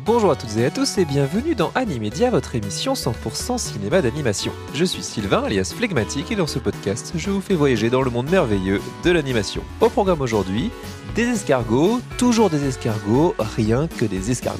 Bonjour à toutes et à tous et bienvenue dans Animedia, votre émission 100% cinéma d'animation. Je suis Sylvain, alias Phlegmatique, et dans ce podcast, je vous fais voyager dans le monde merveilleux de l'animation. Au programme aujourd'hui, des escargots, toujours des escargots, rien que des escargots.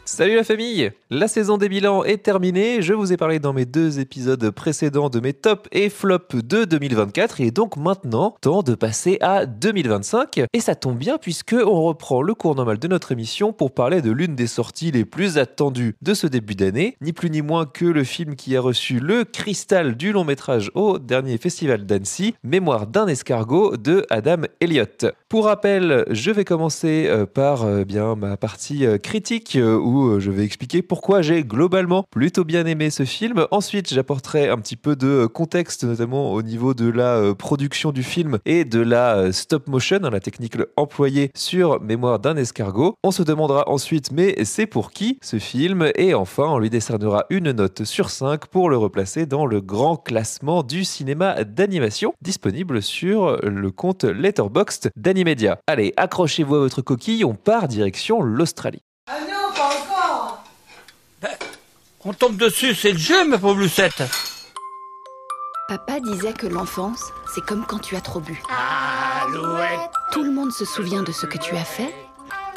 Salut la famille! La saison des bilans est terminée, je vous ai parlé dans mes 2 épisodes précédents de mes tops et flops de 2024 et donc maintenant, temps de passer à 2025 et ça tombe bien puisque on reprend le cours normal de notre émission pour parler de l'une des sorties les plus attendues de ce début d'année, ni plus ni moins que le film qui a reçu le cristal du long métrage au dernier festival d'Annecy, Mémoire d'un escargot de Adam Elliott. Pour rappel, je vais commencer par ma partie critique où je vais expliquer pourquoi j'ai globalement plutôt bien aimé ce film. Ensuite, j'apporterai un petit peu de contexte, notamment au niveau de la production du film et de la stop motion, la technique employée sur Mémoire d'un escargot. On se demandera ensuite, mais c'est pour qui ce film? Et enfin, on lui décernera une note sur 5 pour le replacer dans le grand classement du cinéma d'animation, disponible sur le compte Letterboxd d'Animedia. Allez, accrochez-vous à votre coquille, on part direction l'Australie. Ah non, pas encore. On tombe dessus, c'est le jeu, ma pauvre Lucette. Papa disait que l'enfance, c'est comme quand tu as trop bu. Alouette. Tout le monde se souvient de ce que tu as fait,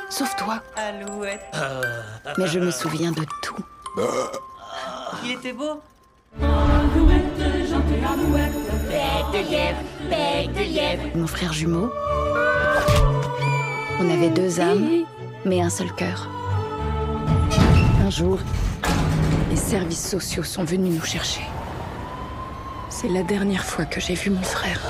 sauf toi. Alouette. Mais je me souviens de tout. Il était beau. Mon frère jumeau. On avait 2 âmes, mais un seul cœur. Un jour, les services sociaux sont venus nous chercher. C'est la dernière fois que j'ai vu mon frère.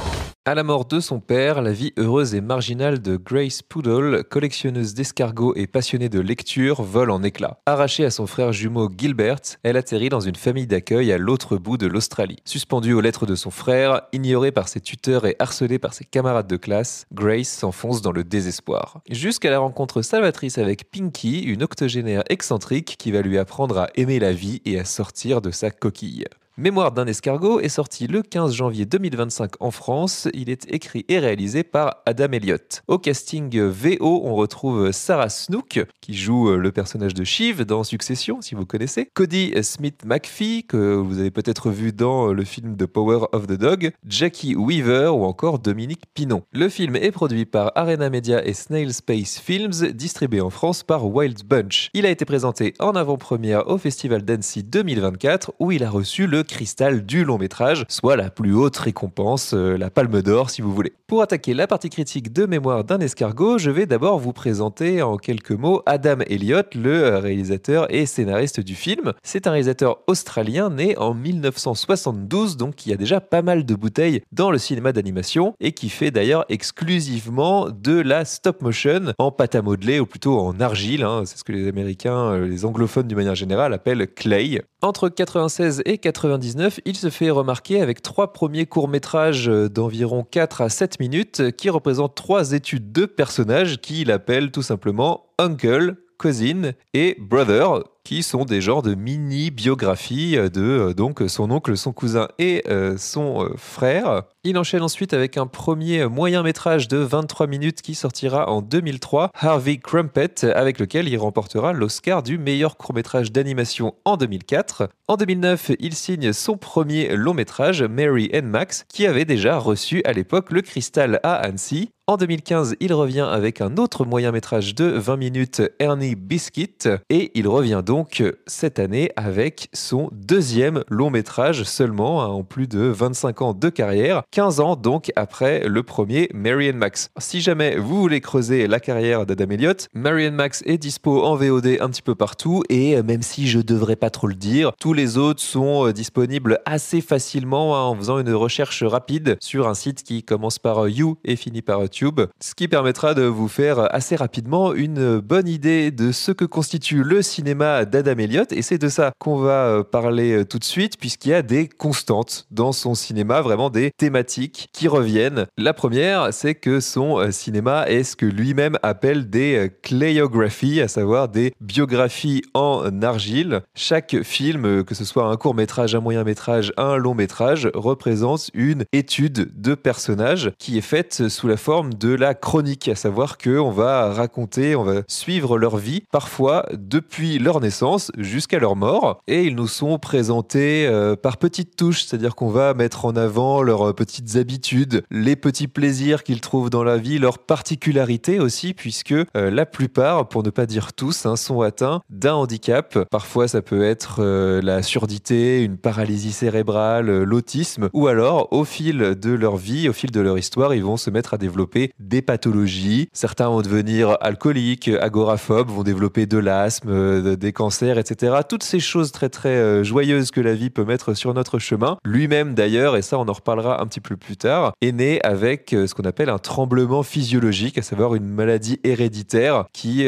À la mort de son père, la vie heureuse et marginale de Grace Poodle, collectionneuse d'escargots et passionnée de lecture, vole en éclats. Arrachée à son frère jumeau Gilbert, elle atterrit dans une famille d'accueil à l'autre bout de l'Australie. Suspendue aux lettres de son frère, ignorée par ses tuteurs et harcelée par ses camarades de classe, Grace s'enfonce dans le désespoir. Jusqu'à la rencontre salvatrice avec Pinky, une octogénaire excentrique qui va lui apprendre à aimer la vie et à sortir de sa coquille. Mémoire d'un escargot est sorti le 15 janvier 2025 en France. Il est écrit et réalisé par Adam Elliott. Au casting VO, on retrouve Sarah Snook, qui joue le personnage de Shiv dans Succession, si vous connaissez. Cody Smith-McPhee, que vous avez peut-être vu dans le film The Power of the Dog. Jackie Weaver ou encore Dominique Pinon. Le film est produit par Arena Media et Snail Space Films, distribué en France par Wild Bunch. Il a été présenté en avant-première au Festival d'Annecy 2024, où il a reçu le cristal du long métrage, soit la plus haute récompense, la Palme d'Or si vous voulez. Pour attaquer la partie critique de Mémoire d'un escargot, je vais d'abord vous présenter en quelques mots Adam Elliott, le réalisateur et scénariste du film. C'est un réalisateur australien né en 1972, donc qui a déjà pas mal de bouteilles dans le cinéma d'animation et qui fait d'ailleurs exclusivement de la stop motion en pâte à modeler ou plutôt en argile, c'est ce que les Américains, les anglophones d'une manière générale appellent clay. Entre 96 et 99, il se fait remarquer avec 3 premiers courts-métrages d'environ 4 à 7 minutes qui représentent 3 études de personnages qu'il appelle tout simplement Uncle, Cousin et Brother, qui sont des genres de mini-biographies de donc son oncle, son cousin et son frère. Il enchaîne ensuite avec un premier moyen-métrage de 23 minutes qui sortira en 2003, Harvey Crumpet, avec lequel il remportera l'Oscar du meilleur court-métrage d'animation en 2004. En 2009, il signe son premier long-métrage, Mary and Max, qui avait déjà reçu à l'époque le cristal à Annecy. En 2015, il revient avec un autre moyen-métrage de 20 minutes, Ernie Biscuit, et il revient donc cette année avec son 2e long-métrage seulement, en plus de 25 ans de carrière, 15 ans donc après le premier Mary and Max. Si jamais vous voulez creuser la carrière d'Adam Elliott, Mary and Max est dispo en VOD un petit peu partout, et même si je devrais pas trop le dire, tous les autres sont disponibles assez facilement en faisant une recherche rapide sur un site qui commence par You et finit par YouTube, ce qui permettra de vous faire assez rapidement une bonne idée de ce que constitue le cinéma d'Adam Elliott. Et c'est de ça qu'on va parler tout de suite, puisqu'il y a des constantes dans son cinéma, vraiment des thématiques qui reviennent. La première, c'est que son cinéma est ce que lui-même appelle des clayographies, à savoir des biographies en argile. Chaque film, que ce soit un court-métrage, un moyen-métrage, un long-métrage, représente une étude de personnages qui est faite sous la forme de la chronique, à savoir qu'on va raconter, on va suivre leur vie, parfois depuis leur naissance jusqu'à leur mort, et ils nous sont présentés par petites touches, c'est-à-dire qu'on va mettre en avant leurs petites habitudes, les petits plaisirs qu'ils trouvent dans la vie, leurs particularités aussi, puisque la plupart, pour ne pas dire tous, sont atteints d'un handicap. Parfois, ça peut être la surdité, une paralysie cérébrale, l'autisme, ou alors, au fil de leur vie, au fil de leur histoire, ils vont se mettre à développer des pathologies. Certains vont devenir alcooliques, agoraphobes, vont développer de l'asthme, des cancers, etc. Toutes ces choses très très joyeuses que la vie peut mettre sur notre chemin. Lui-même d'ailleurs, et ça on en reparlera un petit peu plus tard, est né avec ce qu'on appelle un tremblement physiologique, à savoir une maladie héréditaire qui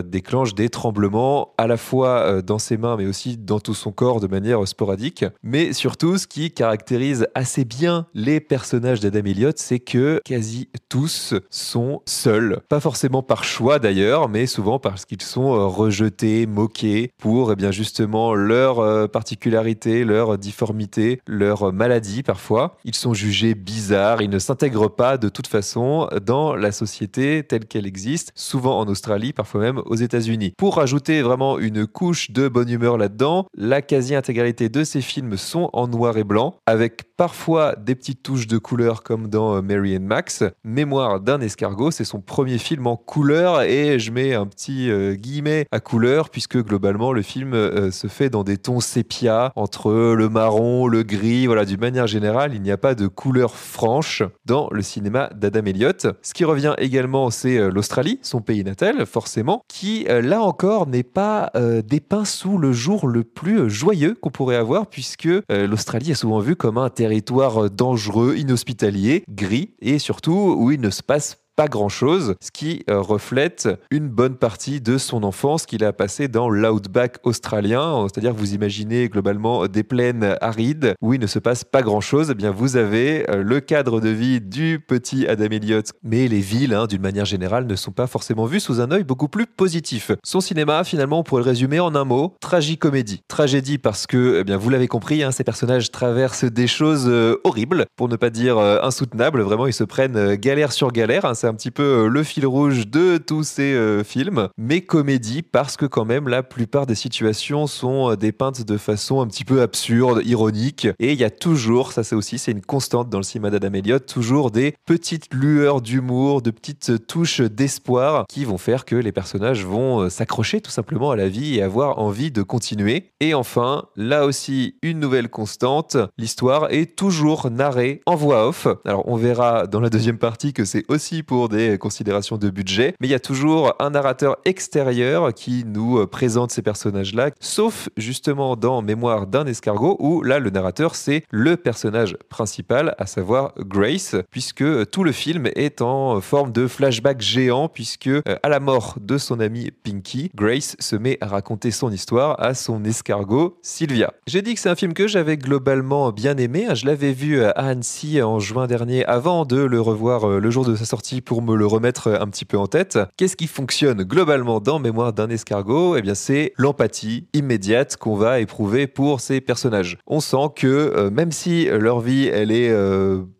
déclenche des tremblements à la fois dans ses mains mais aussi dans tout son corps de manière sporadique. Mais surtout, ce qui caractérise assez bien les personnages d'Adam Elliott, c'est que quasi tous sont seuls. Pas forcément par choix d'ailleurs, mais souvent parce qu'ils sont rejetés, moqués pour bien justement leur particularité, leur difformité, leur maladie parfois. Ils sont jugés bizarres, ils ne s'intègrent pas de toute façon dans la société telle qu'elle existe, souvent en Australie, parfois même aux États-Unis. Pour rajouter vraiment une couche de bonne humeur là-dedans, la quasi-intégralité de ces films sont en noir et blanc, avec parfois des petites touches de couleur comme dans Mary and Max. Mémoire d'un escargot, c'est son premier film en couleur, et je mets un petit guillemet à couleur, puisque globalement le film se fait dans des tons sépia, entre le marron, le gris, voilà, d'une manière générale, il n'y a pas de couleur franche dans le cinéma d'Adam Elliott. Ce qui revient également, c'est l'Australie, son pays natal, forcément, qui, là encore, n'est pas dépeint sous le jour le plus joyeux qu'on pourrait avoir, puisque l'Australie est souvent vue comme un territoire dangereux, inhospitalier, gris, et surtout où il ne se passe pas grand-chose, ce qui reflète une bonne partie de son enfance qu'il a passée dans l'outback australien, c'est-à-dire que vous imaginez globalement des plaines arides où il ne se passe pas grand-chose. Eh bien, vous avez le cadre de vie du petit Adam Elliott, mais les villes, d'une manière générale, ne sont pas forcément vues sous un œil beaucoup plus positif. Son cinéma, finalement, on pourrait le résumer en un mot: tragicomédie. Tragédie parce que, eh bien, vous l'avez compris, ces personnages traversent des choses horribles, pour ne pas dire insoutenables. Vraiment, ils se prennent galère sur galère. C'est un petit peu le fil rouge de tous ces films, mais comédie parce que quand même la plupart des situations sont dépeintes de façon un petit peu absurde, ironique, et il y a toujours, ça c'est une constante dans le cinéma d'Adam Elliott, toujours des petites lueurs d'humour, de petites touches d'espoir qui vont faire que les personnages vont s'accrocher tout simplement à la vie et avoir envie de continuer. Et enfin, là aussi une nouvelle constante, l'histoire est toujours narrée en voix off. Alors on verra dans la deuxième partie que c'est aussi pour des considérations de budget, mais il y a toujours un narrateur extérieur qui nous présente ces personnages-là, sauf justement dans Mémoire d'un escargot, où là le narrateur c'est le personnage principal, à savoir Grace, puisque tout le film est en forme de flashback géant, puisque à la mort de son amie Pinky, Grace se met à raconter son histoire à son escargot Sylvia. J'ai dit que c'est un film que j'avais globalement bien aimé, je l'avais vu à Annecy en juin dernier avant de le revoir le jour de sa sortie pour me le remettre un petit peu en tête. Qu'est-ce qui fonctionne globalement dans Mémoire d'un escargot ? Eh bien, c'est l'empathie immédiate qu'on va éprouver pour ces personnages. On sent que même si leur vie, elle est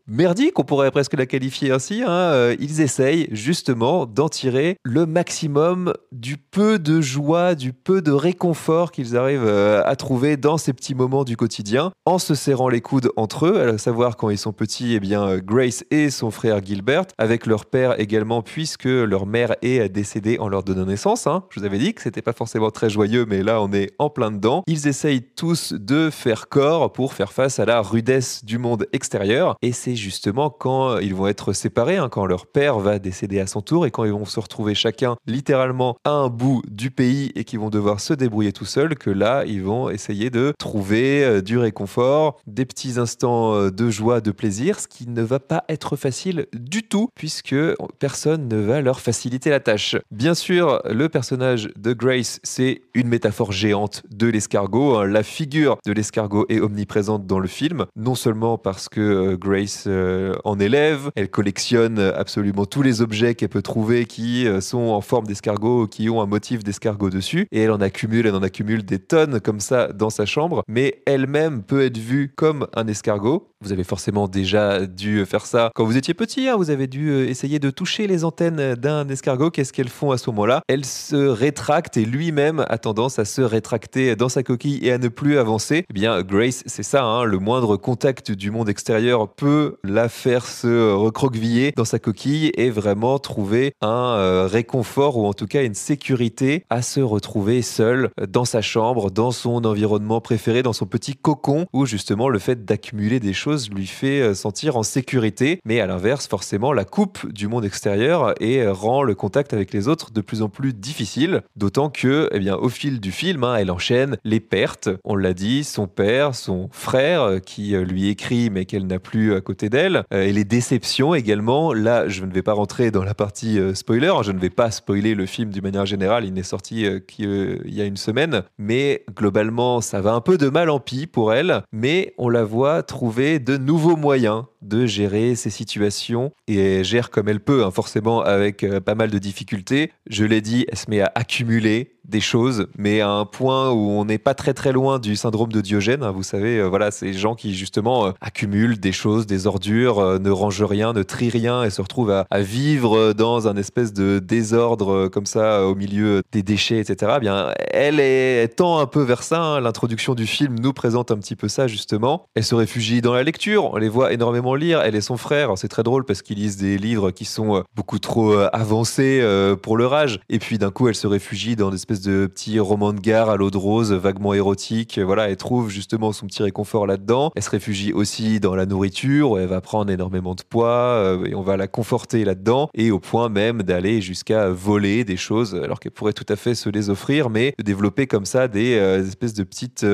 merdique, on pourrait presque la qualifier ainsi, ils essayent justement d'en tirer le maximum du peu de joie, du peu de réconfort qu'ils arrivent à trouver dans ces petits moments du quotidien, en se serrant les coudes entre eux, à savoir quand ils sont petits, eh bien Grace et son frère Gilbert, avec leur père également, puisque leur mère est décédée en leur donnant naissance. Je vous avais dit que c'était pas forcément très joyeux, mais là on est en plein dedans. Ils essayent tous de faire corps pour faire face à la rudesse du monde extérieur, et c'est justement quand ils vont être séparés, quand leur père va décéder à son tour et quand ils vont se retrouver chacun littéralement à un bout du pays et qu'ils vont devoir se débrouiller tout seuls, que là, ils vont essayer de trouver du réconfort, des petits instants de joie, de plaisir, ce qui ne va pas être facile du tout puisque personne ne va leur faciliter la tâche. Bien sûr, le personnage de Grace, c'est une métaphore géante de l'escargot. La figure de l'escargot est omniprésente dans le film, non seulement parce que Grace en élève, elle collectionne absolument tous les objets qu'elle peut trouver qui sont en forme d'escargot, qui ont un motif d'escargot dessus, et elle en accumule des tonnes comme ça dans sa chambre, mais elle-même peut être vue comme un escargot. Vous avez forcément déjà dû faire ça quand vous étiez petit, vous avez dû essayer de toucher les antennes d'un escargot. Qu'est-ce qu'elles font à ce moment-là? Elles se rétractent et lui-même a tendance à se rétracter dans sa coquille et à ne plus avancer. Eh bien, Grace, c'est ça, le moindre contact du monde extérieur peut la faire se recroqueviller dans sa coquille et vraiment trouver un réconfort ou en tout cas une sécurité à se retrouver seule dans sa chambre, dans son environnement préféré, dans son petit cocon où justement le fait d'accumuler des choses lui fait sentir en sécurité, mais à l'inverse, forcément, la coupe du monde extérieur et rend le contact avec les autres de plus en plus difficile, d'autant que, au fil du film, elle enchaîne les pertes. On l'a dit, son père, son frère, qui lui écrit mais qu'elle n'a plus à côté d'elle, et les déceptions également. Là, je ne vais pas rentrer dans la partie spoiler, je ne vais pas spoiler le film d'une manière générale, il n'est sorti qu'il y a une semaine, mais globalement, ça va un peu de mal en pis pour elle, mais on la voit trouver de nouveaux moyens de gérer ces situations et elle gère comme elle peut, forcément avec pas mal de difficultés. Je l'ai dit, elle se met à accumuler des choses, mais à un point où on n'est pas très très loin du syndrome de Diogène. Vous savez, voilà, ces gens qui justement accumulent des choses, des ordures, ne rangent rien, ne trient rien et se retrouvent à vivre dans un espèce de désordre comme ça au milieu des déchets, etc. Eh bien, elle tend un peu vers ça. L'introduction du film nous présente un petit peu ça justement. Elle se réfugie dans la lecture, on les voit énormément lire, elle et son frère. C'est très drôle parce qu'ils lisent des livres qui sont beaucoup trop avancés pour leur âge. Et puis d'un coup, elle se réfugie dans des espèces de petits romans de gare à l'eau de rose, vaguement érotiques. Voilà, elle trouve justement son petit réconfort là-dedans. Elle se réfugie aussi dans la nourriture, où elle va prendre énormément de poids et on va la conforter là-dedans. Et au point même d'aller jusqu'à voler des choses, alors qu'elle pourrait tout à fait se les offrir, mais de développer comme ça des espèces de petites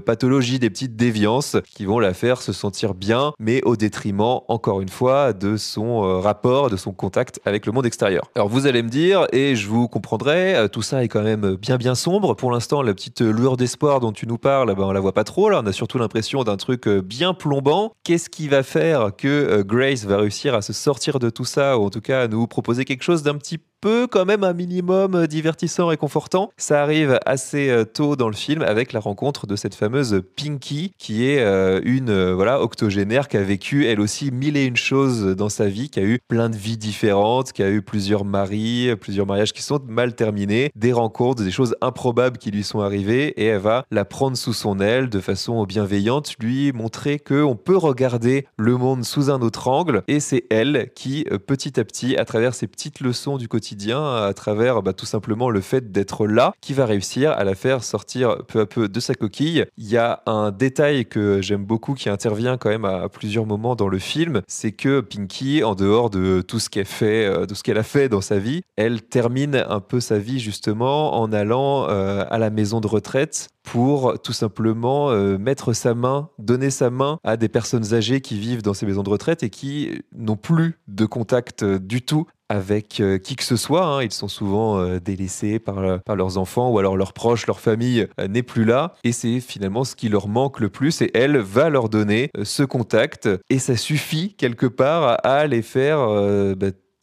pathologies, des petites déviances qui vont la faire se sentir bien, mais au détriment, encore une fois, de son rapport, de son contact avec le monde extérieur. Alors vous allez me dire, et je vous comprendrai, tout ça est quand même bien sombre. Pour l'instant, la petite lueur d'espoir dont tu nous parles, on la voit pas trop. Là, on a surtout l'impression d'un truc bien plombant. Qu'est-ce qui va faire que Grace va réussir à se sortir de tout ça, ou en tout cas à nous proposer quelque chose d'un petit peu quand même un minimum divertissant et confortant? Ça arrive assez tôt dans le film avec la rencontre de cette fameuse Pinky qui est une octogénaire qui a vécu elle aussi mille et une choses dans sa vie, qui a eu plein de vies différentes, qui a eu plusieurs maris, plusieurs mariages qui sont mal terminés, des rencontres, des choses improbables qui lui sont arrivées, et elle va la prendre sous son aile de façon bienveillante, lui montrer qu'on peut regarder le monde sous un autre angle, et c'est elle qui petit à petit, à travers ses petites leçons du quotidien, à travers tout simplement le fait d'être là, qui va réussir à la faire sortir peu à peu de sa coquille. Il y a un détail que j'aime beaucoup qui intervient quand même à plusieurs moments dans le film, c'est que Pinky, en dehors de tout ce qu'elle fait, de ce qu'elle a fait dans sa vie, elle termine un peu sa vie justement en allant à la maison de retraite pour tout simplement mettre sa main, donner sa main à des personnes âgées qui vivent dans ces maisons de retraite et qui n'ont plus de contact du tout avec qui que ce soit. Ils sont souvent délaissés par leurs enfants, ou alors leurs proches, leur famille n'est plus là. Et c'est finalement ce qui leur manque le plus. Et elle va leur donner ce contact. Et ça suffit quelque part à les faire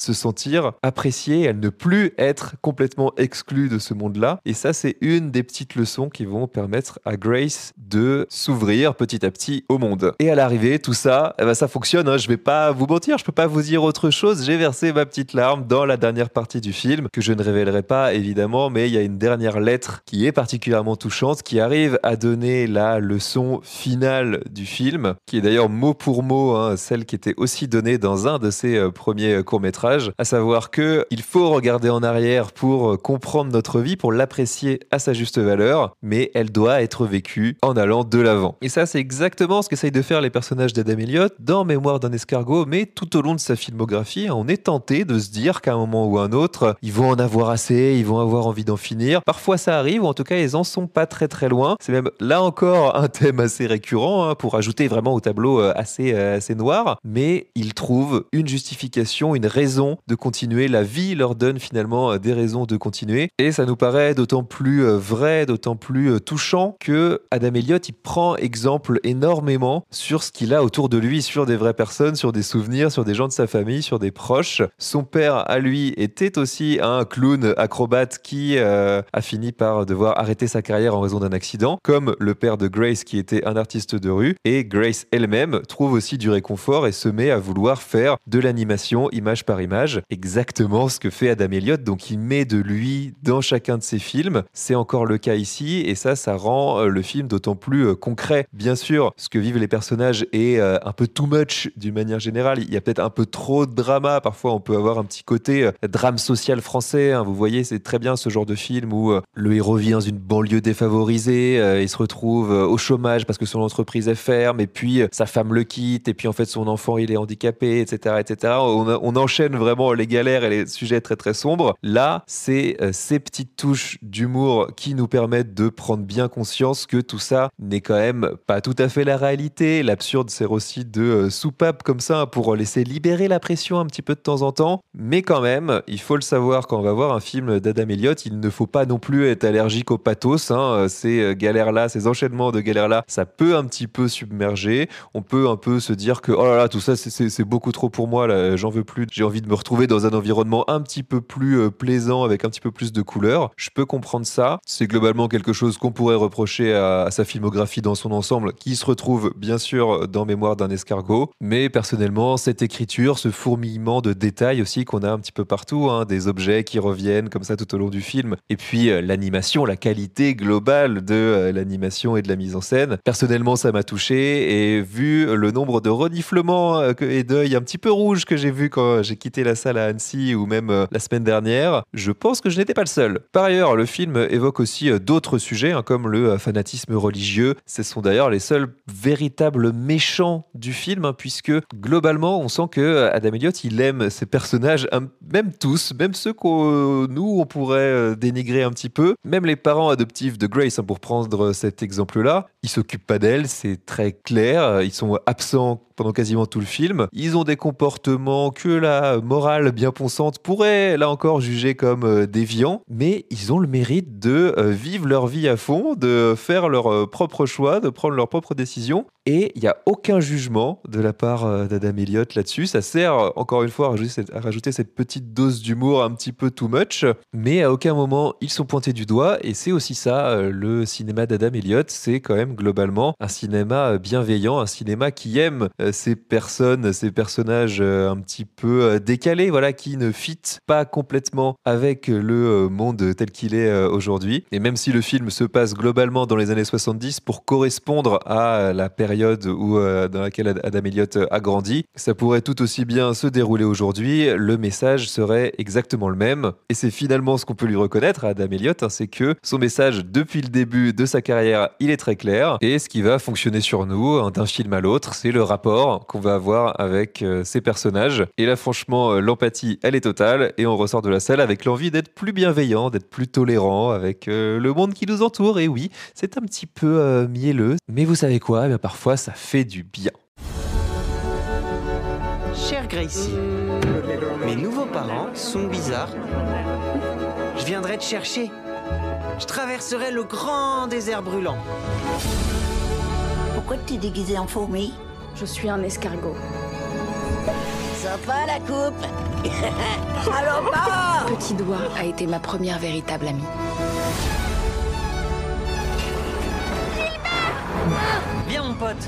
se sentir appréciée, à ne plus être complètement exclue de ce monde-là. Et ça, c'est une des petites leçons qui vont permettre à Grace de s'ouvrir petit à petit au monde. Et à l'arrivée, tout ça, ça fonctionne. Je vais pas vous mentir, je peux pas vous dire autre chose. J'ai versé ma petite larme dans la dernière partie du film, que je ne révélerai pas évidemment, mais il y a une dernière lettre qui est particulièrement touchante, qui arrive à donner la leçon finale du film, qui est d'ailleurs mot pour mot celle qui était aussi donnée dans un de ses premiers courts-métrages. métrage, à savoir que il faut regarder en arrière pour comprendre notre vie, pour l'apprécier à sa juste valeur, mais elle doit être vécue en allant de l'avant. Et ça, c'est exactement ce qu'essayent de faire les personnages d'Adam Elliott dans Mémoire d'un escargot, mais tout au long de sa filmographie, on est tenté de se dire qu'à un moment ou un autre, ils vont en avoir assez, ils vont avoir envie d'en finir. Parfois ça arrive, ou en tout cas ils en sont pas très très loin. C'est même là encore un thème assez récurrent, pour ajouter vraiment au tableau assez noir, mais ils trouvent une justification, une raison de continuer. La vie leur donne finalement des raisons de continuer, et ça nous paraît d'autant plus vrai, d'autant plus touchant que Adam Elliott, il prend exemple énormément sur ce qu'il a autour de lui, sur des vraies personnes, sur des souvenirs, sur des gens de sa famille, sur des proches. Son père, à lui, était aussi un clown acrobate qui a fini par devoir arrêter sa carrière en raison d'un accident, comme le père de Grace qui était un artiste de rue. Et Grace elle-même trouve aussi du réconfort et se met à vouloir faire de l'animation image par image, exactement ce que fait Adam Elliott. Donc il met de lui dans chacun de ses films. C'est encore le cas ici, et ça rend le film d'autant plus concret. Bien sûr, ce que vivent les personnages est un peu too much d'une manière générale. Il y a peut-être un peu trop de drama. Parfois, on peut avoir un petit côté drame social français. Vous voyez, c'est très bien ce genre de film où le héros vit dans une banlieue défavorisée, il se retrouve au chômage parce que son entreprise est ferme, et puis sa femme le quitte, et puis en fait son enfant il est handicapé, etc., etc. On enchaîne vraiment les galères et les sujets très très sombres. Là, c'est ces petites touches d'humour qui nous permettent de prendre bien conscience que tout ça n'est quand même pas tout à fait la réalité. L'absurde sert aussi de soupape comme ça pour laisser libérer la pression un petit peu de temps en temps. Mais quand même, il faut le savoir, quand on va voir un film d'Adam Elliott, il ne faut pas non plus être allergique au pathos. Ces galères-là, ces enchaînements de galères-là, ça peut un petit peu submerger. On peut un peu se dire que oh là là, tout ça c'est beaucoup trop pour moi, là, j'en veux plus. J'ai envie de me retrouver dans un environnement un petit peu plus plaisant, avec un petit peu plus de couleurs. Je peux comprendre ça. C'est globalement quelque chose qu'on pourrait reprocher à sa filmographie dans son ensemble, qui se retrouve bien sûr dans Mémoire d'un escargot. Mais personnellement, cette écriture, ce fourmillement de détails aussi qu'on a un petit peu partout, des objets qui reviennent comme ça tout au long du film, et puis l'animation, la qualité globale de l'animation et de la mise en scène. Personnellement, ça m'a touché, et vu le nombre de reniflements et d'œils un petit peu rouges que j'ai vu quand j'ai quitté la salle à Annecy, ou même la semaine dernière, je pense que je n'étais pas le seul. Par ailleurs, le film évoque aussi d'autres sujets, comme le fanatisme religieux. Ce sont d'ailleurs les seuls véritables méchants du film, puisque globalement, on sent que Adam Elliott, il aime ses personnages, même tous, même ceux qu'on on pourrait dénigrer un petit peu. Même les parents adoptifs de Grace, pour prendre cet exemple-là, ils s'occupent pas d'elle, c'est très clair. Ils sont absents pendant quasiment tout le film. Ils ont des comportements que la morale bien pensante pourrait, là encore, juger comme déviants, mais ils ont le mérite de vivre leur vie à fond, de faire leurs propres choix, de prendre leurs propres décisions, et il n'y a aucun jugement de la part d'Adam Elliott là-dessus. Ça sert, encore une fois, à rajouter cette petite dose d'humour un petit peu too much, mais à aucun moment ils sont pointés du doigt, et c'est aussi ça, le cinéma d'Adam Elliott, c'est quand même globalement un cinéma bienveillant, un cinéma qui aime ces personnes, ces personnages un petit peu décalés, voilà, qui ne fitent pas complètement avec le monde tel qu'il est aujourd'hui. Et même si le film se passe globalement dans les années 70 pour correspondre à la période dans laquelle Adam Elliott a grandi, ça pourrait tout aussi bien se dérouler aujourd'hui. Le message serait exactement le même. Et c'est finalement ce qu'on peut lui reconnaître à Adam Elliott, c'est que son message, depuis le début de sa carrière, il est très clair. Et ce qui va fonctionner sur nous, d'un film à l'autre, c'est le rapport qu'on va avoir avec ces personnages. Et là, franchement, l'empathie, elle est totale, et on ressort de la salle avec l'envie d'être plus bienveillant, d'être plus tolérant avec le monde qui nous entoure. Et oui, c'est un petit peu mielleux, mais vous savez quoi, eh bien, parfois ça fait du bien. Chère Gracie, mes nouveaux parents sont bizarres. Je viendrai te chercher. Je traverserai le grand désert brûlant. Pourquoi t'es déguisé en fourmi? Je suis un escargot. Sympa la coupe. Salopard. Petit Doigt a été ma première véritable amie. Viens mon pote.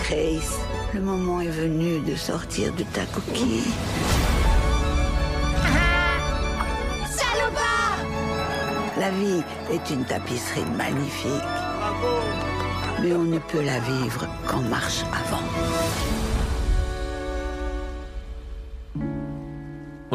Grace, le moment est venu de sortir de ta coquille. Salopard! La vie est une tapisserie magnifique. Mais on ne peut la vivre qu'en marche avant.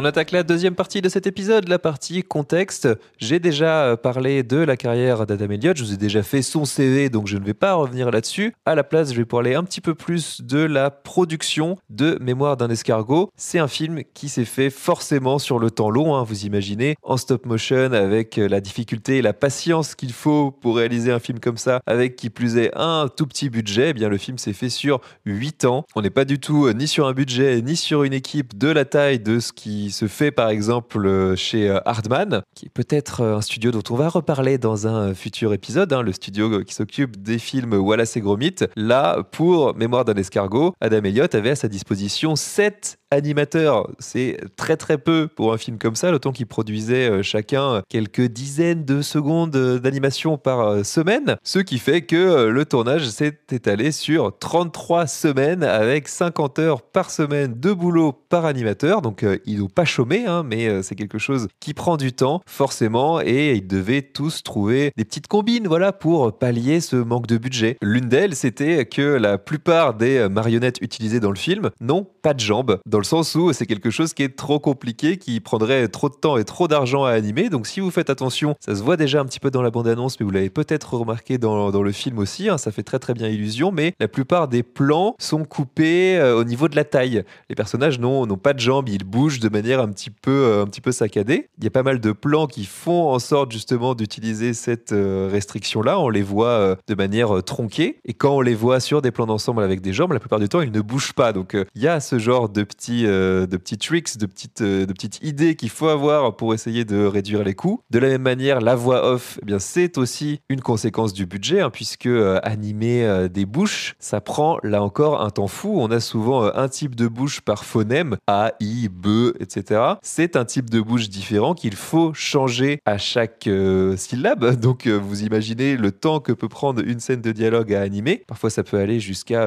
On attaque la deuxième partie de cet épisode, la partie contexte. J'ai déjà parlé de la carrière d'Adam Elliott, je vous ai déjà fait son CV, donc je ne vais pas revenir là-dessus. À la place, je vais parler un petit peu plus de la production de Mémoire d'un escargot. C'est un film qui s'est fait forcément sur le temps long, vous imaginez, en stop motion, avec la difficulté et la patience qu'il faut pour réaliser un film comme ça, avec qui plus est un tout petit budget. Eh bien, le film s'est fait sur 8 ans. On n'est pas du tout ni sur un budget, ni sur une équipe de la taille de ce qui se fait par exemple chez Hardman, qui est peut-être un studio dont on va reparler dans un futur épisode, le studio qui s'occupe des films Wallace et Gromit. Là, pour Mémoire d'un escargot, Adam Elliott avait à sa disposition 7 animateurs. C'est très très peu pour un film comme ça, d'autant qu'ils produisaient chacun quelques dizaines de secondes d'animation par semaine, ce qui fait que le tournage s'est étalé sur 33 semaines avec 50 heures par semaine de boulot par animateur. Donc ils n'ont pas chômé, mais c'est quelque chose qui prend du temps forcément, et ils devaient tous trouver des petites combines, voilà, pour pallier ce manque de budget. L'une d'elles, c'était que la plupart des marionnettes utilisées dans le film n'ont pas de jambes, dans le sens où c'est quelque chose qui est trop compliqué, qui prendrait trop de temps et trop d'argent à animer. Donc si vous faites attention, ça se voit déjà un petit peu dans la bande-annonce, mais vous l'avez peut-être remarqué dans le film aussi, ça fait très très bien illusion, mais la plupart des plans sont coupés au niveau de la taille. Les personnages n'ont pas de jambes, ils bougent de manière un petit peu saccadée. Il y a pas mal de plans qui font en sorte justement d'utiliser cette restriction-là. On les voit de manière tronquée, et quand on les voit sur des plans d'ensemble avec des jambes, la plupart du temps, ils ne bougent pas. Donc il y a ce genre de petits tricks, de petites idées qu'il faut avoir pour essayer de réduire les coûts. De la même manière, la voix off, eh bien, c'est aussi une conséquence du budget, puisque animer des bouches, ça prend là encore un temps fou. On a souvent un type de bouche par phonème, A, I, B, etc. C'est un type de bouche différent qu'il faut changer à chaque syllabe. Donc vous imaginez le temps que peut prendre une scène de dialogue à animer. Parfois ça peut aller jusqu'à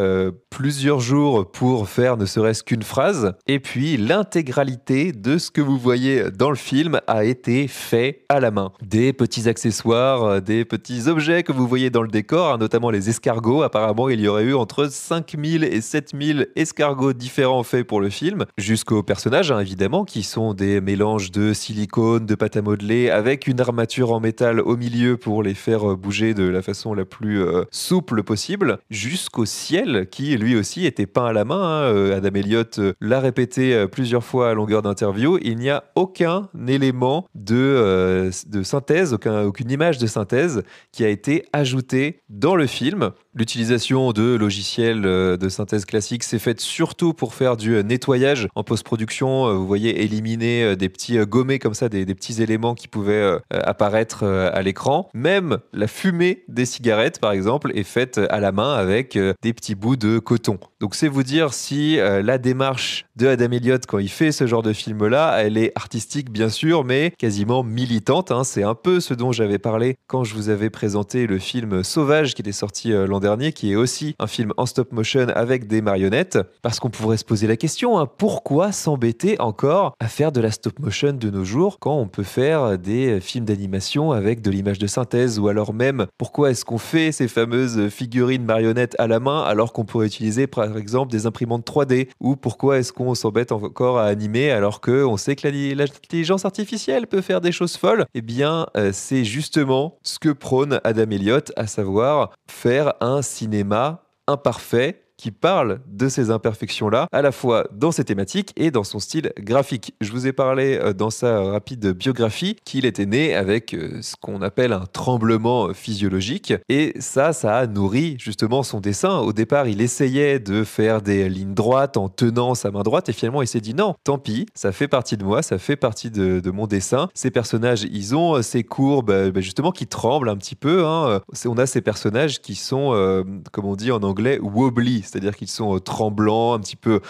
plusieurs jours pour faire ne serait-ce qu'une phrase. Et puis l'intégralité de ce que vous voyez dans le film a été fait à la main. Des petits accessoires, des petits objets que vous voyez dans le décor, notamment les escargots. Apparemment il y aurait eu entre 5000 et 7000 escargots différents faits pour le film, jusqu'aux personnages évidemment, qui sont des mélanges de silicone, de pâte à modeler, avec une armature en métal au milieu pour les faire bouger de la façon la plus souple possible, jusqu'au ciel qui lui aussi était peint à la main. Adam Elliott l'a répété plusieurs fois à longueur d'interview, il n'y a aucun élément de synthèse, aucune image de synthèse qui a été ajoutée dans le film. L'utilisation de logiciels de synthèse classique s'est faite surtout pour faire du nettoyage en post-production. Vous voyez éliminer des petits gommets comme ça, des petits éléments qui pouvaient apparaître à l'écran. Même la fumée des cigarettes, par exemple, est faite à la main avec des petits bouts de coton. Donc c'est vous dire si la démarche de Adam Elliott quand il fait ce genre de film-là, elle est artistique bien sûr, mais quasiment militante. C'est un peu ce dont j'avais parlé quand je vous avais présenté le film Sauvage qui était sorti l'an dernier, qui est aussi un film en stop motion avec des marionnettes. Parce qu'on pourrait se poser la question, pourquoi s'embêter encore à faire de la stop motion de nos jours quand on peut faire des films d'animation avec de l'image de synthèse, ou alors même pourquoi est-ce qu'on fait ces fameuses figurines marionnettes à la main alors qu'on pourrait utiliser par exemple des imprimantes 3D, ou pourquoi est-ce qu'on s'embête encore à animer alors qu'on sait que l'intelligence artificielle peut faire des choses folles. Eh bien c'est justement ce que prône Adam Elliott, à savoir faire un cinéma imparfait qui parle de ces imperfections-là, à la fois dans ses thématiques et dans son style graphique. Je vous ai parlé dans sa rapide biographie qu'il était né avec ce qu'on appelle un tremblement physiologique, et ça a nourri justement son dessin. Au départ, il essayait de faire des lignes droites en tenant sa main droite, et finalement il s'est dit non, tant pis, ça fait partie de moi, ça fait partie de mon dessin. Ces personnages, ils ont ces courbes justement qui tremblent un petit peu. On a ces personnages qui sont, comme on dit en anglais, wobbly, c'est-à-dire qu'ils sont tremblants, un petit peu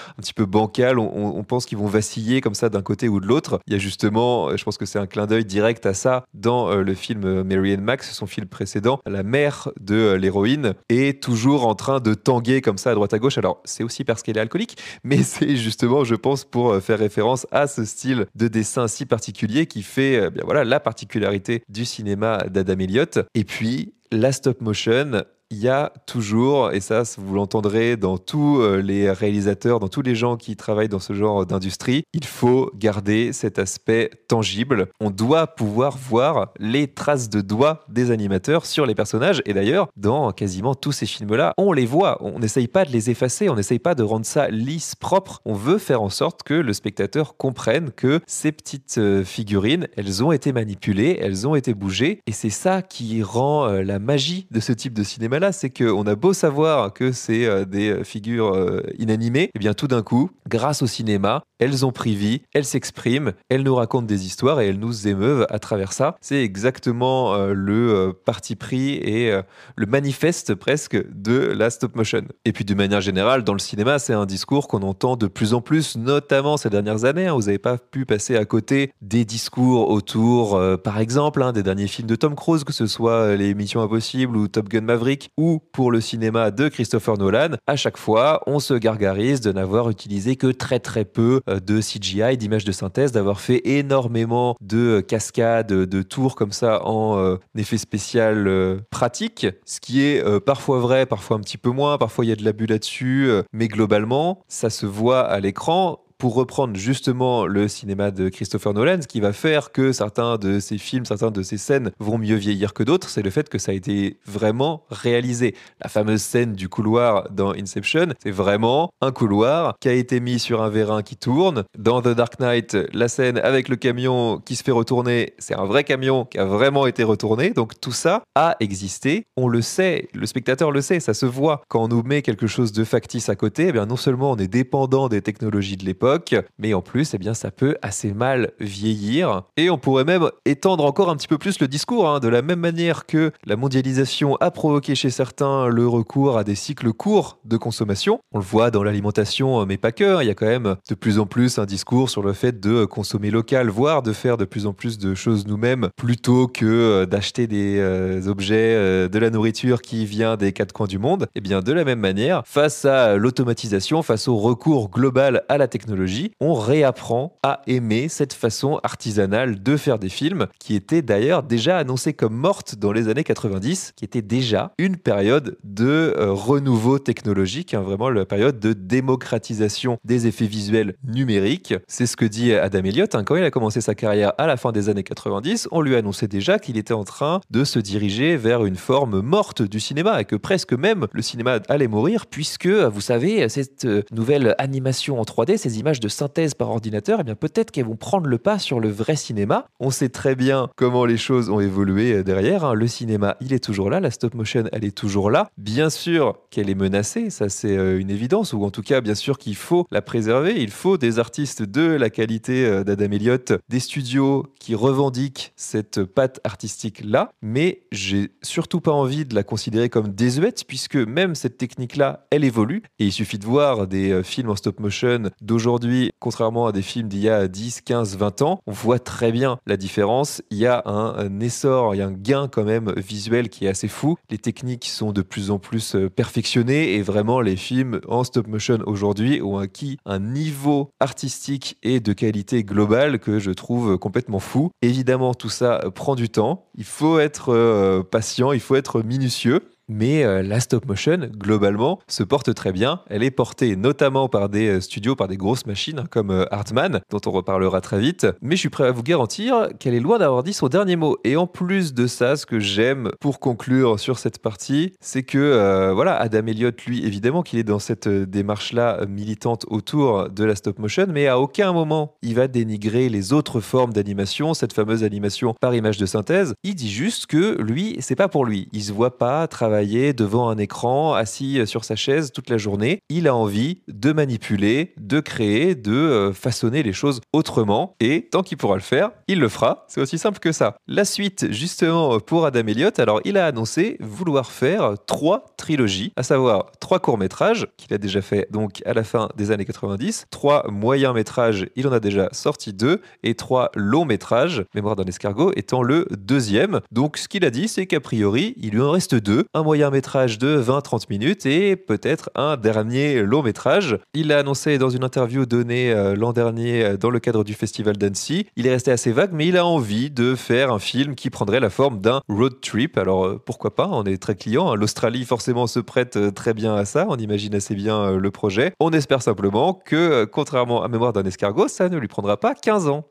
bancals. On pense qu'ils vont vaciller comme ça d'un côté ou de l'autre. Il y a justement, je pense que c'est un clin d'œil direct à ça dans le film Mary and Max, son film précédent. La mère de l'héroïne est toujours en train de tanguer comme ça à droite à gauche. Alors c'est aussi parce qu'elle est alcoolique, mais c'est justement, je pense, pour faire référence à ce style de dessin si particulier qui fait la particularité du cinéma d'Adam Elliott. Et puis la stop motion, il y a toujours, et ça vous l'entendrez dans tous les réalisateurs, dans tous les gens qui travaillent dans ce genre d'industrie, il faut garder cet aspect tangible. On doit pouvoir voir les traces de doigts des animateurs sur les personnages. Et d'ailleurs, dans quasiment tous ces films-là, on les voit. On n'essaye pas de les effacer, on n'essaye pas de rendre ça lisse, propre. On veut faire en sorte que le spectateur comprenne que ces petites figurines, elles ont été manipulées, elles ont été bougées. Et c'est ça qui rend la magie de ce type de cinéma-là, c'est qu'on a beau savoir que c'est des figures inanimées, et bien tout d'un coup, grâce au cinéma, elles ont pris vie, elles s'expriment, elles nous racontent des histoires et elles nous émeuvent à travers ça. C'est exactement le parti pris et le manifeste presque de la stop motion. Et puis de manière générale, dans le cinéma, c'est un discours qu'on entend de plus en plus, notamment ces dernières années. Vous n'avez pas pu passer à côté des discours autour, par exemple, des derniers films de Tom Cruise, que ce soit les Missions Impossibles ou Top Gun Maverick, ou pour le cinéma de Christopher Nolan. À chaque fois, on se gargarise de n'avoir utilisé que très très peu de CGI, d'images de synthèse, d'avoir fait énormément de cascades, de tours comme ça en effet spécial pratique, ce qui est parfois vrai, parfois un petit peu moins, parfois il y a de l'abus là-dessus, mais globalement, ça se voit à l'écran. Pour reprendre justement le cinéma de Christopher Nolan, ce qui va faire que certains de ses films, certains de ses scènes vont mieux vieillir que d'autres, c'est le fait que ça a été vraiment réalisé. La fameuse scène du couloir dans Inception, c'est vraiment un couloir qui a été mis sur un vérin qui tourne. Dans The Dark Knight, la scène avec le camion qui se fait retourner, c'est un vrai camion qui a vraiment été retourné. Donc tout ça a existé, on le sait, le spectateur le sait, ça se voit. Quand on nous met quelque chose de factice à côté, eh bien non seulement on est dépendant des technologies de l'époque, mais en plus, eh bien, ça peut assez mal vieillir. Et on pourrait même étendre encore un petit peu plus le discours, de la même manière que la mondialisation a provoqué chez certains le recours à des cycles courts de consommation. On le voit dans l'alimentation, mais pas que. Il y a quand même de plus en plus un discours sur le fait de consommer local, voire de faire de plus en plus de choses nous-mêmes, plutôt que d'acheter des objets, de la nourriture qui vient des quatre coins du monde. Et bien, de la même manière, face à l'automatisation, face au recours global à la technologie, on réapprend à aimer cette façon artisanale de faire des films qui était d'ailleurs déjà annoncée comme morte dans les années 90, qui était déjà une période de renouveau technologique, vraiment la période de démocratisation des effets visuels numériques. C'est ce que dit Adam Elliott, quand il a commencé sa carrière à la fin des années 90, on lui annonçait déjà qu'il était en train de se diriger vers une forme morte du cinéma et que presque même le cinéma allait mourir puisque, vous savez, cette nouvelle animation en 3D, ces images de synthèse par ordinateur, eh bien peut-être qu'elles vont prendre le pas sur le vrai cinéma. On sait très bien comment les choses ont évolué derrière. Le cinéma, il est toujours là. La stop motion, elle est toujours là. Bien sûr qu'elle est menacée, ça c'est une évidence, ou en tout cas, bien sûr qu'il faut la préserver. Il faut des artistes de la qualité d'Adam Elliott, des studios qui revendiquent cette patte artistique-là, mais j'ai surtout pas envie de la considérer comme désuète, puisque même cette technique-là, elle évolue, et il suffit de voir des films en stop motion d'aujourd'hui, contrairement à des films d'il y a 10, 15, 20 ans, on voit très bien la différence. Il y a un essor, il y a un gain quand même visuel qui est assez fou. Les techniques sont de plus en plus perfectionnées et vraiment les films en stop motion aujourd'hui ont acquis un niveau artistique et de qualité globale que je trouve complètement fou. Évidemment, tout ça prend du temps. Il faut être patient, il faut être minutieux. Mais la stop motion, globalement, se porte très bien. Elle est portée notamment par des studios, par des grosses machines comme Hartman, dont on reparlera très vite. Mais je suis prêt à vous garantir qu'elle est loin d'avoir dit son dernier mot. Et en plus de ça, ce que j'aime pour conclure sur cette partie, c'est que voilà, Adam Elliott, lui, évidemment qu'il est dans cette démarche-là militante autour de la stop motion, mais à aucun moment il va dénigrer les autres formes d'animation, cette fameuse animation par image de synthèse. Il dit juste que lui, c'est pas pour lui. Il se voit pas travailler devant un écran, assis sur sa chaise toute la journée. Il a envie de manipuler, de créer, de façonner les choses autrement. Et tant qu'il pourra le faire, il le fera. C'est aussi simple que ça. La suite, justement, pour Adam Elliott, alors il a annoncé vouloir faire 3 trilogies, à savoir 3 courts-métrages qu'il a déjà fait donc à la fin des années 90, 3 moyens-métrages, il en a déjà sorti 2, et 3 longs-métrages, Mémoire d'un escargot étant le 2e. Donc ce qu'il a dit, c'est qu'a priori, il lui en reste 2, un moyen métrage de 20-30 minutes et peut-être un dernier long métrage. Il l'a annoncé dans une interview donnée l'an dernier dans le cadre du festival d'Annecy. Il est resté assez vague, mais il a envie de faire un film qui prendrait la forme d'un road trip. Alors pourquoi pas, on est très client. L'Australie forcément se prête très bien à ça, on imagine assez bien le projet. On espère simplement que, contrairement à Mémoire d'un escargot, ça ne lui prendra pas 15 ans.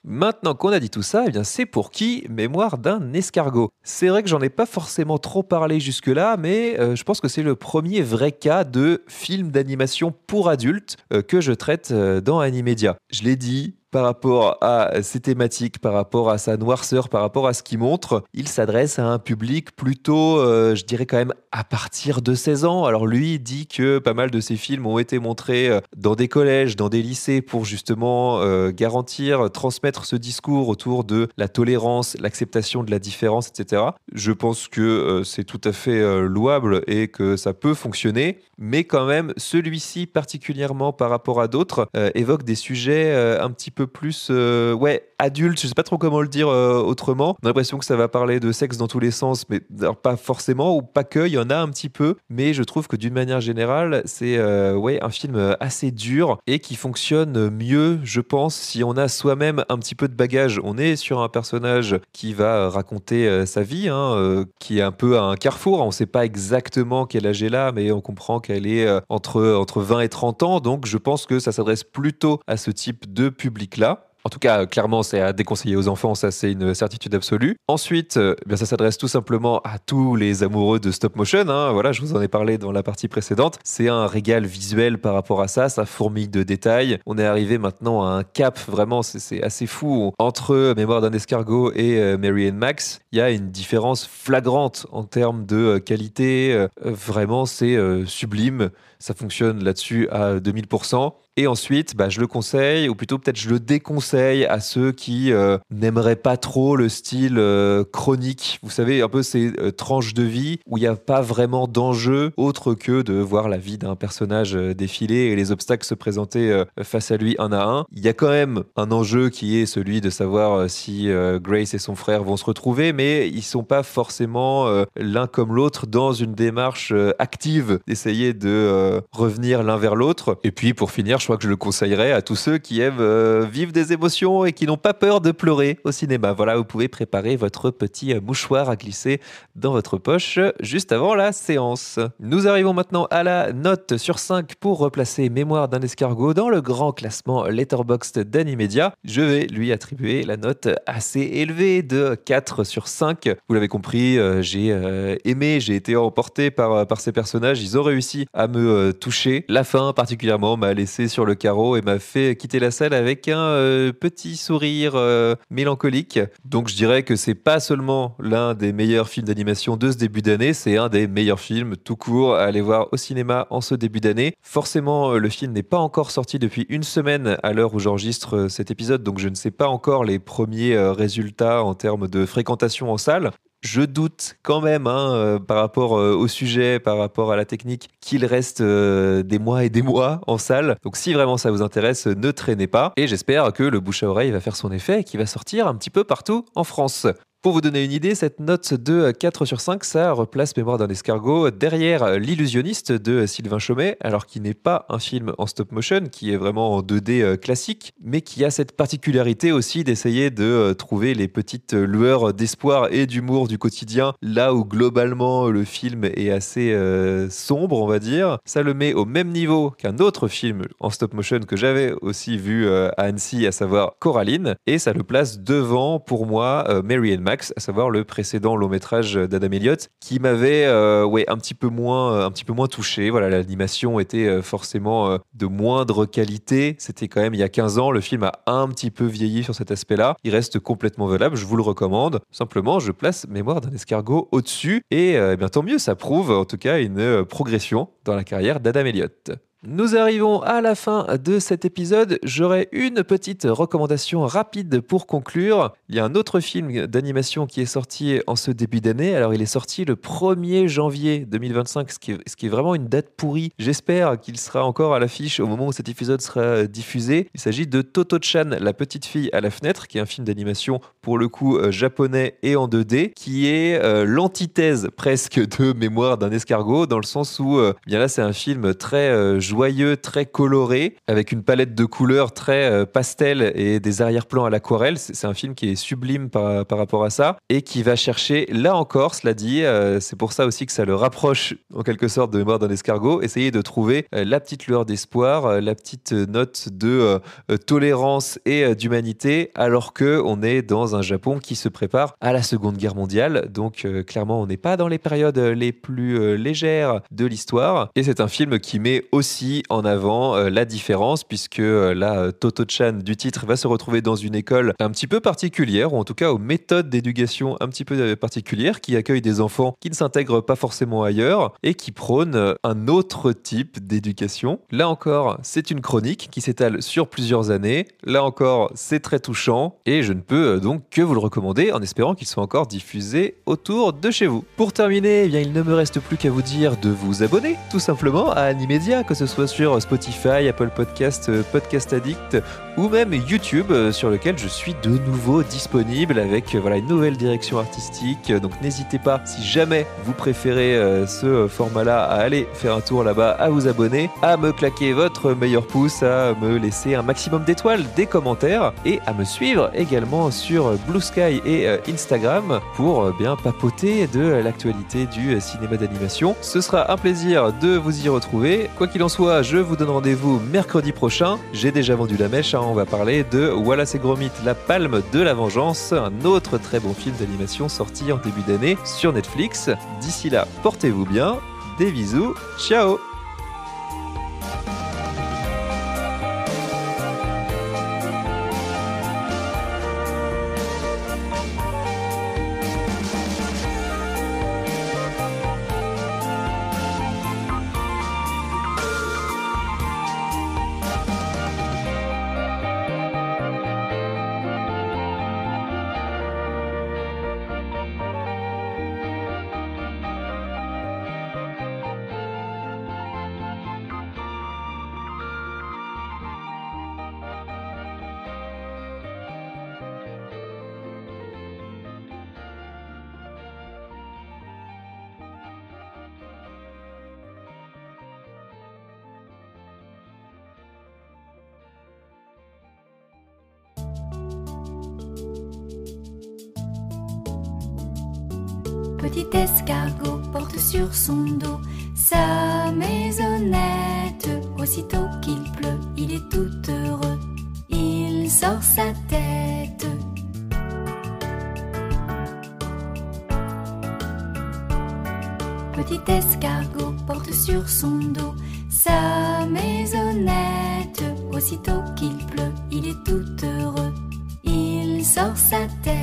Maintenant qu'on a dit tout ça, eh bien c'est pour qui Mémoire d'un escargot? C'est vrai que j'en ai pas forcément trop parlé jusque-là, mais je pense que c'est le premier vrai cas de film d'animation pour adultes que je traite dans Animedia. Je l'ai dit, par rapport à ses thématiques, par rapport à sa noirceur, par rapport à ce qu'il montre, il s'adresse à un public plutôt, je dirais quand même, à partir de 16 ans. Alors lui dit que pas mal de ses films ont été montrés dans des collèges, dans des lycées, pour justement garantir, transmettre ce discours autour de la tolérance, l'acceptation de la différence, etc. Je pense que c'est tout à fait louable et que ça peut fonctionner, mais quand même, celui-ci, particulièrement par rapport à d'autres, évoque des sujets un petit peu plus adulte, je sais pas trop comment le dire autrement. On a l'impression que ça va parler de sexe dans tous les sens, mais pas forcément, ou pas que, il y en a un petit peu, mais je trouve que d'une manière générale, c'est un film assez dur et qui fonctionne mieux, je pense, si on a soi-même un petit peu de bagage. On est sur un personnage qui va raconter sa vie, qui est un peu à un carrefour. On sait pas exactement quel âge elle a, mais on comprend qu'elle est entre 20 et 30 ans, donc je pense que ça s'adresse plutôt à ce type de public-là. En tout cas, clairement, c'est à déconseiller aux enfants, ça c'est une certitude absolue. Ensuite, ça s'adresse tout simplement à tous les amoureux de stop motion. Voilà, je vous en ai parlé dans la partie précédente. C'est un régal visuel par rapport à ça, ça fourmille de détails. On est arrivé maintenant à un cap, vraiment, c'est assez fou. Entre Mémoire d'un escargot et Mary and Max, il y a une différence flagrante en termes de qualité. Vraiment, c'est sublime. Ça fonctionne là-dessus à 2000%. Et ensuite, je le conseille, ou plutôt peut-être je le déconseille à ceux qui n'aimeraient pas trop le style chronique. Vous savez, un peu ces tranches de vie où il n'y a pas vraiment d'enjeu autre que de voir la vie d'un personnage défiler et les obstacles se présenter face à lui un à un. Il y a quand même un enjeu qui est celui de savoir si Grace et son frère vont se retrouver, mais ils ne sont pas forcément l'un comme l'autre dans une démarche active d'essayer de revenir l'un vers l'autre. Et puis pour finir, je crois que je le conseillerais à tous ceux qui aiment vivre des émotions et qui n'ont pas peur de pleurer au cinéma. Voilà, vous pouvez préparer votre petit mouchoir à glisser dans votre poche juste avant la séance. Nous arrivons maintenant à la note sur 5 pour replacer Mémoire d'un escargot dans le grand classement Letterboxd d'Animedia. Je vais lui attribuer la note assez élevée de 4 sur 5. Vous l'avez compris, j'ai aimé, j'ai été emporté par ces personnages. Ils ont réussi à me toucher. La fin particulièrement m'a laissé sur le carreau et m'a fait quitter la salle avec un petit sourire mélancolique. Donc je dirais que c'est pas seulement l'un des meilleurs films d'animation de ce début d'année, c'est un des meilleurs films tout court à aller voir au cinéma en ce début d'année. Forcément, le film n'est pas encore sorti depuis une semaine à l'heure où j'enregistre cet épisode, donc je ne sais pas encore les premiers résultats en termes de fréquentation en salle. Je doute quand même, par rapport au sujet, par rapport à la technique, qu'il reste des mois et des mois en salle. Donc si vraiment ça vous intéresse, ne traînez pas. Et j'espère que le bouche à oreille va faire son effet et qu'il va sortir un petit peu partout en France. Pour vous donner une idée, cette note de 4 sur 5, ça replace Mémoire d'un escargot derrière L'Illusionniste de Sylvain Chomet, alors qu'il n'est pas un film en stop motion, qui est vraiment en 2D classique, mais qui a cette particularité aussi d'essayer de trouver les petites lueurs d'espoir et d'humour du quotidien, là où globalement le film est assez sombre, on va dire. Ça le met au même niveau qu'un autre film en stop motion que j'avais aussi vu à Annecy, à savoir Coraline, et ça le place devant, pour moi, Mary and Max, à savoir le précédent long métrage d'Adam Elliott, qui m'avait un petit peu moins touché. Voilà, l'animation était forcément de moindre qualité. C'était quand même il y a 15 ans. Le film a un petit peu vieilli sur cet aspect-là. Il reste complètement valable. Je vous le recommande. Simplement, je place Mémoire d'un escargot au-dessus. Et tant mieux, ça prouve en tout cas une progression dans la carrière d'Adam Elliott. Nous arrivons à la fin de cet épisode. J'aurai une petite recommandation rapide pour conclure. Il y a un autre film d'animation qui est sorti en ce début d'année. Alors, il est sorti le 1er janvier 2025, ce qui est vraiment une date pourrie. J'espère qu'il sera encore à l'affiche au moment où cet épisode sera diffusé. Il s'agit de Toto-chan, la petite fille à la fenêtre, qui est un film d'animation pour le coup japonais et en 2D, qui est l'antithèse presque de Mémoire d'un escargot, dans le sens où bien là, c'est un film très joyeux, très coloré, avec une palette de couleurs très pastel et des arrière-plans à l'aquarelle. C'est un film qui est sublime par rapport à ça et qui va chercher, là encore, cela dit, c'est pour ça aussi que ça le rapproche en quelque sorte de Mémoire d'un escargot, essayer de trouver la petite lueur d'espoir, la petite note de tolérance et d'humanité, alors qu'on est dans un Japon qui se prépare à la Seconde Guerre mondiale. Donc clairement, on n'est pas dans les périodes les plus légères de l'histoire. Et c'est un film qui met aussi en avant la différence, puisque là, Toto-chan du titre va se retrouver dans une école un petit peu particulière, ou en tout cas aux méthodes d'éducation un petit peu particulières, qui accueille des enfants qui ne s'intègrent pas forcément ailleurs et qui prônent un autre type d'éducation. Là encore, c'est une chronique qui s'étale sur plusieurs années. Là encore, c'est très touchant et je ne peux donc que vous le recommander en espérant qu'il soit encore diffusé autour de chez vous. Pour terminer, eh bien, il ne me reste plus qu'à vous dire de vous abonner tout simplement à Animedia, que ce soit sur Spotify, Apple Podcast, Podcast Addict ou même YouTube, sur lequel je suis de nouveau disponible avec une nouvelle direction artistique. Donc n'hésitez pas, si jamais vous préférez ce format-là, à aller faire un tour là-bas, à vous abonner, à me claquer votre meilleur pouce, à me laisser un maximum d'étoiles, des commentaires et à me suivre également sur Blue Sky et Instagram pour bien papoter de l'actualité du cinéma d'animation. Ce sera un plaisir de vous y retrouver. Quoi qu'il en soit, je vous donne rendez-vous mercredi prochain. J'ai déjà vendu la mèche, on va parler de Wallace et Gromit, la palme de la vengeance, un autre très bon film d'animation sorti en début d'année sur Netflix. D'ici là, portez-vous bien, des bisous, ciao! Petit escargot porte sur son dos sa maisonnette. Aussitôt qu'il pleut, il est tout heureux, il sort sa tête. Petit escargot porte sur son dos sa maisonnette. Aussitôt qu'il pleut, il est tout heureux, il sort sa tête.